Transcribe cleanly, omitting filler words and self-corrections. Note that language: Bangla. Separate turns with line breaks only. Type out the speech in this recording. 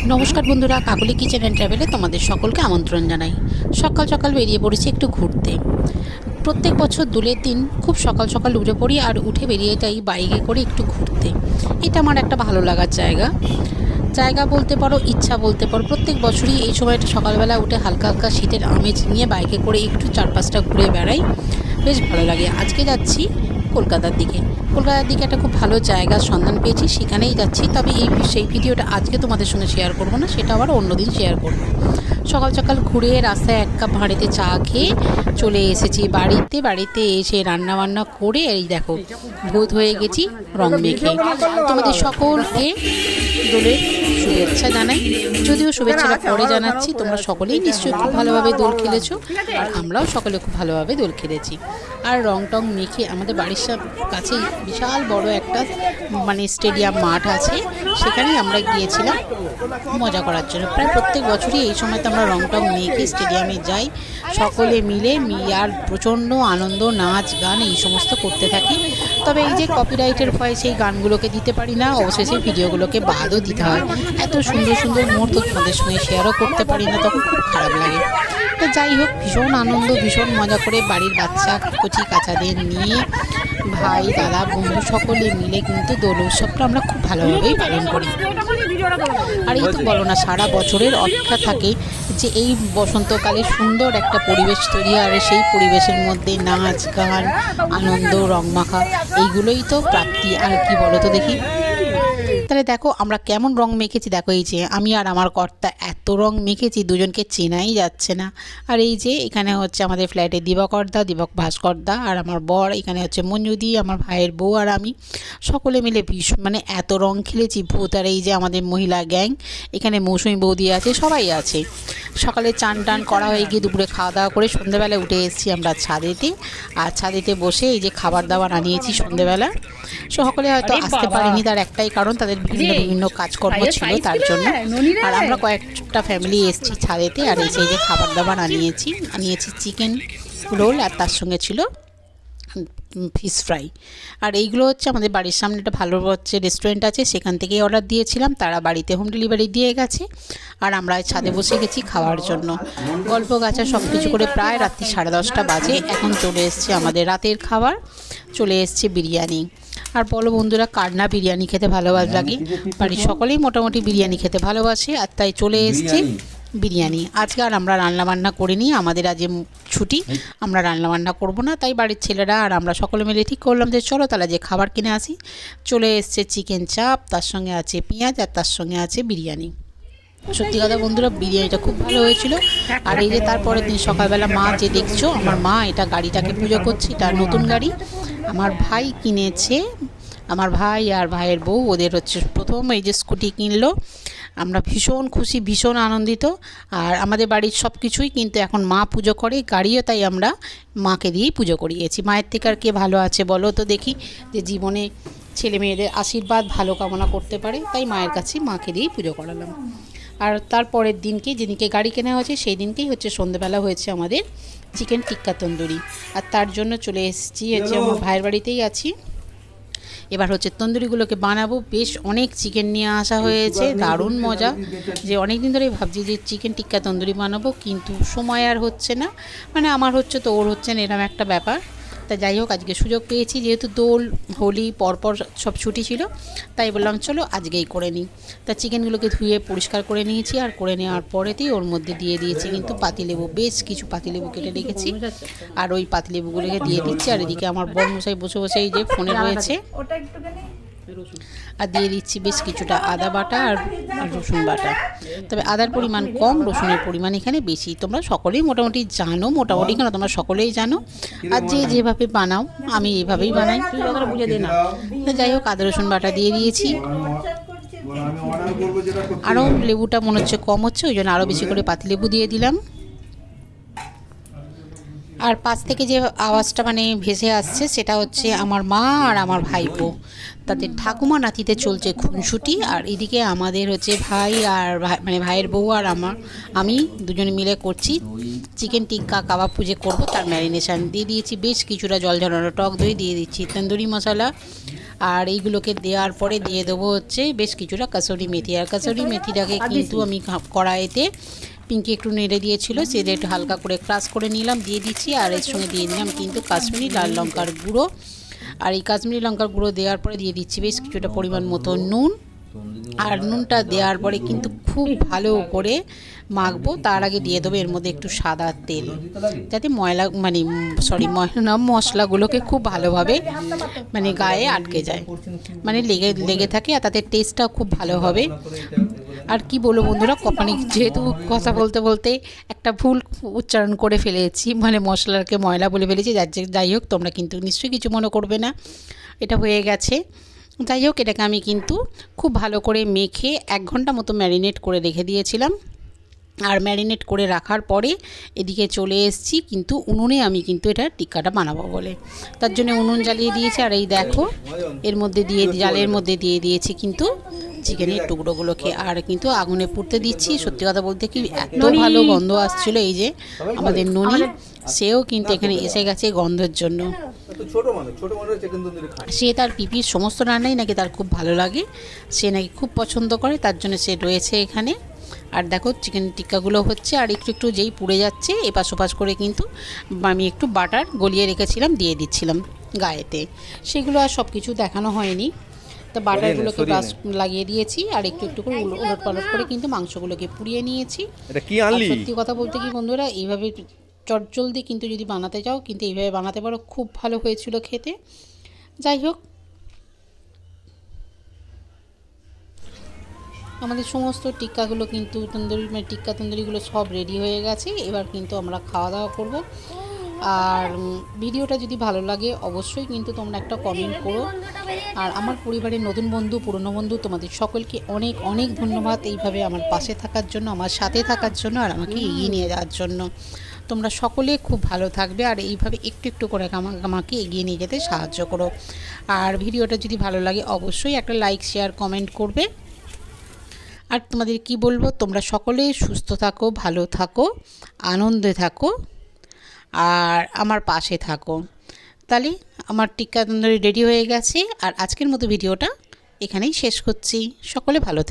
নমস্কার বন্ধুরা, কাকলি কিচেন অ্যান্ড ট্রাভেলে তোমাদের সকলকে আমন্ত্রণ জানাই। সকাল সকাল বেরিয়ে পড়েছি একটু ঘুরতে। প্রত্যেক বছর দোলের দিন খুব সকাল সকাল উঠে পড়ি আর উঠে বেরিয়ে যাই বাইকে করে একটু ঘুরতে। এটা আমার একটা ভালো লাগার জায়গা বলতে পারো, ইচ্ছা বলতে পারো। প্রত্যেক বছরই এই সময়টা সকালবেলা উঠে হালকা হালকা শীতের আমেজ নিয়ে বাইকে করে একটু চারপাশটা ঘুরে বেড়াই, বেশ ভালো লাগে। আজকে যাচ্ছি কলকাতার দিকে একটা খুব ভালো জায়গার সন্ধান পেয়েছি, সেখানেই যাচ্ছি। তবে সেই ভিডিওটা আজকে তোমাদের সঙ্গে শেয়ার করব না, সেটা আবার অন্যদিন শেয়ার করব। সকাল সকাল ঘুরে রাস্তায় এক কাপ ভাঁড়েতে চা খেয়ে চলে এসেছি বাড়িতে এসে রান্না বান্না করে এই দেখো ভূত হয়ে গেছি রং মেখে। তোমাদের সকলকে দোলের শুভেচ্ছা জানাই, যদিও শুভেচ্ছাটা পরে জানাচ্ছি। তোমরা সকলেই নিশ্চয়ই খুব ভালোভাবে দোল খেলেছো, আর আমরাও সকলে খুব ভালোভাবে দোল খেলেছি। আর রং টং মেখে আমাদের বাড়ির কাছেই বিশাল বড় একটা স্টেডিয়াম মাঠ আছে, সেখানেই আমরা গিয়েছিলাম মজা করার জন্য। প্রায় প্রত্যেক বছরই এই সময়তে আমরা রং টং মেখে স্টেডিয়ামে যাই, সকলে মিলে আর প্রচণ্ড আনন্দ, নাচ গান এই সমস্ত করতে থাকি। তবে এই যে কপিরাইটের ভয়ে সেই গানগুলোকে দিতে পারি না, অবশেষে ভিডিওগুলোকে বাদও দিতে হয়। এত সুন্দর সুন্দর মুহূর্ত তোমাদের সঙ্গে শেয়ারও করতে পারি না, তখন খুব খারাপ লাগে। তো যাই হোক, ভীষণ আনন্দ, ভীষণ মজা করে বাড়ির বাচ্চা কচি কাচাদের নিয়ে ভাই দাদা বন্ধু সকলে মিলে কিন্তু দোল উৎসবটা আমরা খুব ভালোভাবেই পালন করি। আর এই তো বলো না, সারা বছরের অপেক্ষা থাকে যে এই বসন্তকালে সুন্দর একটা পরিবেশ তৈরি হয়, আর সেই পরিবেশের মধ্যে নাচ গান আনন্দ রংমাখা এইগুলোই তো প্রাপ্তি। আর কি বলো তো দেখি, তাহলে দেখো আমরা কেমন রং মেখেছি। দেখো এই যে আমি আর আমার কর্তা এত রং মেখেছি, দুজনকে চেনাই যাচ্ছে না। আর এই যে এখানে হচ্ছে আমাদের ফ্ল্যাটে দীপক ভাস্করদা আর আমার বর, এখানে হচ্ছে মঞ্জুদি আমার ভাইয়ের বউ আর আমি সকলে মিলে এত রং খেলেছি ভূত। আর এই যে আমাদের মহিলা গ্যাং, এখানে মৌসুমি বৌদি আছে, সবাই আছে। সকালে চান টান করা হয়ে গিয়ে দুপুরে খাওয়া দাওয়া করে সন্ধ্যেবেলা উঠে এসেছি আমরা ছাদেতে। আর ছাদেতে বসে এই যে খাবার দাবার আনিয়েছি সন্ধ্যেবেলা। সকলে হয়তো আসতে পারেনি, তার একটাই কারণ, তাদের বিভিন্ন কাজকর্ম ছিল তার জন্য। আর আমরা কয়েকটা ফ্যামিলি এসেছি ছাদেতে। আর এই যে খাবার দাবার আনিয়েছি চিকেন রোল, আর তার সঙ্গে ছিল ফিশ ফ্রাই। আর এইগুলো হচ্ছে আমাদের বাড়ির সামনে একটা ভালো রেস্টুরেন্ট আছে, সেখান থেকেই অর্ডার দিয়েছিলাম, তারা বাড়িতে হোম ডেলিভারি দিয়ে গেছে। আর আমরা ছাদে বসে গেছি খাওয়ার জন্য, গল্প গাছা সব কিছু করে প্রায় রাত্রি 10:30 বাজে। এখন চলে এসছে আমাদের রাতের খাবার, চলে এসছে বিরিয়ানি। আর বলো বন্ধুরা, কার না বিরিয়ানি খেতে লাগে? বাড়ির সকলেই মোটামুটি বিরিয়ানি খেতে ভালোবাসে, আর তাই চলে এসছে বিরিয়ানি। আজকে আর আমরা রান্নাবান্না করিনি, আমাদের আজ ছুটি, আমরা রান্নাবান্না করব না। তাই বাড়ির ছেলেরা আর আমরা সকলে মিলে ঠিক করলাম যে চলো তাহলে যে খাবার কিনে আসি। চলে এসছে চিকেন চাপ, তার সঙ্গে আছে পেঁয়াজ, আর তার সঙ্গে আছে বিরিয়ানি। সত্যি কথা বন্ধুরা, বিরিয়ানিটা খুব ভালো হয়েছিল। আর এই যে তারপরের দিন সকালবেলা মা যে দেখছো, আমার মা এটা গাড়িটাকে পুজো করছে, এটা নতুন গাড়ি আমার ভাই কিনেছে। আমার ভাই আর ভাইয়ের বউ, ওদের হচ্ছে প্রথম এই যে স্কুটি কিনলো। আমরা ভীষণ খুশি, ভীষণ আনন্দিত। আর আমাদের বাড়ির সব কিছুই কিন্তু এখন মা পুজো করে, গাড়িও তাই আমরা মাকে দিয়েই পুজো করিয়েছি। মায়ের থেকে আর কে ভালো আছে বলো তো দেখি, যে জীবনে ছেলে মেয়েদের আশীর্বাদ ভালো কামনা করতে পারে, তাই মায়ের কাছে মাকে দিয়েই পুজো করালাম। আর তারপরের দিনকে যেদিনকে গাড়ি কেনা হয়েছে সেই দিনকেই হচ্ছে সন্ধ্যেবেলা হয়েছে আমাদের চিকেন টিক্কা তন্দুরি। আর তার জন্য চলে এসেছি হচ্ছে আমার ভাইয়ের বাড়িতেই আছি। এবার হচ্ছে তন্দুরিগুলোকে বানাবো। বেশ অনেক চিকেন নিয়ে আসা হয়েছে, দারুণ মজা। যে অনেক দিন ধরেই ভাবছি যে চিকেন টিক্কা তন্দুরি বানাবো, কিন্তু সময় আর হচ্ছে না, আমার হচ্ছে তো ওর হচ্ছে না, এরকম একটা ব্যাপার। তা যাই হোক, আজকে সুযোগ পেয়েছি, যেহেতু দোল হোলি পরপর সব ছুটি ছিল, তাই বললাম চলো আজকেই করে নিই। তা চিকেনগুলোকে ধুয়ে পরিষ্কার করে নিয়েছি, আর করে নেওয়ার পরেতেই ওর মধ্যে দিয়ে দিয়েছি কিন্তু পাতিলেবু, বেশ কিছু পাতিলেবু কেটে রেখেছি, আর ওই পাতিলেবুগুলোকে দিয়ে দিচ্ছি। আর এদিকে আমার বড়মশাই বসে বসে এই যে ফোনে রয়েছে, আর দিয়ে দিচ্ছি বেশ কিছুটা আদা বাটা আর রসুন বাটা। তবে আদার পরিমাণ কম, রসুনের পরিমাণ এখানে বেশি। তোমরা সকলেই মোটামুটি জানো, মোটামুটি কেন তোমরা সকলেই জানো। আর যে যেভাবে বানাও, আমি এইভাবেই বানাই, তুই কথাটা বুঝে দে না। যাই হোক, আদা রসুন বাটা দিয়ে দিয়েছি। আরও লেবুটা মনে হচ্ছে কম হচ্ছে, ওই জন্য আরও বেশি করে পাতিলেবু দিয়ে দিলাম। আর পাশ থেকে যে আওয়াজটা ভেসে আসছে, সেটা হচ্ছে আমার মা আর আমার ভাইপো, তাদের ঠাকুমা নাতিতে চলছে খুনসুটি। আর এদিকে আমাদের হচ্ছে ভাই আর ভাইয়ের বউ আর আমি দুজনে মিলে করছি চিকেন টিক্কা কাবাব পুজো করব, তার ম্যারিনেশান দিয়ে দিয়েছি। বেশ কিছুটা জল ঝরানো টক দই দিয়ে দিচ্ছি, তন্দুরি মশলা আর এইগুলোকে দেওয়ার পরে দিয়ে দেবো হচ্ছে বেশ কিছুটা কাসুরি মেথি। আর কাসুরি মেথিটাকে কিন্তু আমি কড়াইতে পিঙ্কি একটু নেড়ে দিয়েছিল, সেটা একটু হালকা করে ক্রাশ করে নিলাম, দিয়ে দিচ্ছি। আর এর সঙ্গে দিয়ে দিলাম কিন্তু কাশ্মীরি লাল লঙ্কার গুঁড়ো। আর এই কাশ্মীরি লঙ্কার গুঁড়ো দেওয়ার পরে দিয়ে দিচ্ছি বেশ কিছুটা পরিমাণ মতো নুন। আর নুনটা দেওয়ার পরে কিন্তু খুব ভালো করে মাখবো। তার আগে দিয়ে দেবো এর মধ্যে একটু সাদা তেল, যাতে মশলাগুলোকে খুব ভালোভাবে গায়ে আটকে যায়, লেগে থাকে, আর তাতে টেস্টটাও খুব ভালো হবে। আর কি বলবো বন্ধুরা, যেহেতু কথা বলতে বলতে একটা ভুল উচ্চারণ করে ফেলেছি, মশলাকে ময়লা বলে ফেলেছি। যাই হোক, তোমরা কিন্তু নিশ্চয়ই কিছু মনে করবে না, এটা হয়ে গেছে। যাই হোক, এটাকে আমি কিন্তু খুব ভালো করে মেখে 1 ঘন্টা মতো ম্যারিনেট করে রেখে দিয়েছিলাম। আর ম্যারিনেট করে রাখার পরে এদিকে চলে এসেছি কিন্তু উনুনে, আমি কিন্তু এটা টিক্কাটা বানাবো বলে, তার জন্য উনুন জ্বালিয়ে দিয়েছি। আর এই দেখো, এর মধ্যে জালের মধ্যে দিয়ে দিয়েছি কিন্তু চিকেনের টুকরোগুলোকে, আর কিন্তু আগুনে পুড়তে দিচ্ছি। সত্যি কথা বলতে কি এত ভালো গন্ধ আসছিল, এই যে আমাদের ননি, সেও কিন্তু এখানে এসে গেছে গন্ধের জন্য। সে তার পিপির সমস্ত রান্নাই নাকি তার খুব ভালো লাগে, সে নাকি খুব পছন্দ করে, তার জন্য সে রয়েছে এখানে। আর দেখো, চিকেন টিক্কাগুলো হচ্ছে, আর একটু একটু যেই পুড়ে যাচ্ছে এপাশ ওপাশ করে কিন্তু আমি একটু বাটার গলিয়ে রেখেছিলাম, দিয়ে দিচ্ছিলাম গায়েতে। সেগুলো আর সব কিছু দেখানো হয়নি, তো বাটারগুলোকে ব্রাশ লাগিয়ে দিয়েছি, আর একটু একটু করে উলট পালট করে কিন্তু মাংসগুলোকে পুড়িয়ে নিয়েছি। সত্যি কথা বলতে কি বন্ধুরা, এইভাবে চটজলদি কিন্তু যদি বানাতে চাও কিন্তু এইভাবে বানাতে পারো, খুব ভালো হয়েছিল খেতে। যাই হোক, আমাদের সমস্ত টিক্কাগুলো কিন্তু টিক্কা তন্দুরিগুলো সব রেডি হয়ে গেছে। এবার কিন্তু আমরা খাওয়া দাওয়া করব। আর ভিডিওটা যদি ভালো লাগে অবশ্যই কিন্তু তোমরা একটা কমেন্ট করো। আর আমার পরিবারের নতুন বন্ধু, পুরনো বন্ধু, তোমাদের সকলকে অনেক অনেক ধন্যবাদ এইভাবে আমার পাশে থাকার জন্য, আমার সাথে থাকার জন্য, আর আমাকে এগিয়ে নিয়ে যাওয়ার জন্য। তোমরা সকলে খুব ভালো থাকবে, আর এইভাবে একটু একটু করে আমাকে এগিয়ে নিয়ে যেতে সাহায্য করো। আর ভিডিওটা যদি ভালো লাগে অবশ্যই একটা লাইক, শেয়ার, কমেন্ট করবে। আর তোমাদের কি বলবো, তোমরা সকলে সুস্থ থাকো, ভালো থাকো, আনন্দে থাকো, আর আমার পাশে থাকো। তাহলে আমার টিক্কা তন্দুরি রেডি হয়ে গেছে, আর আজকের মতো ভিডিওটা এখানেই শেষ করছি। সকলে ভালো থেকো।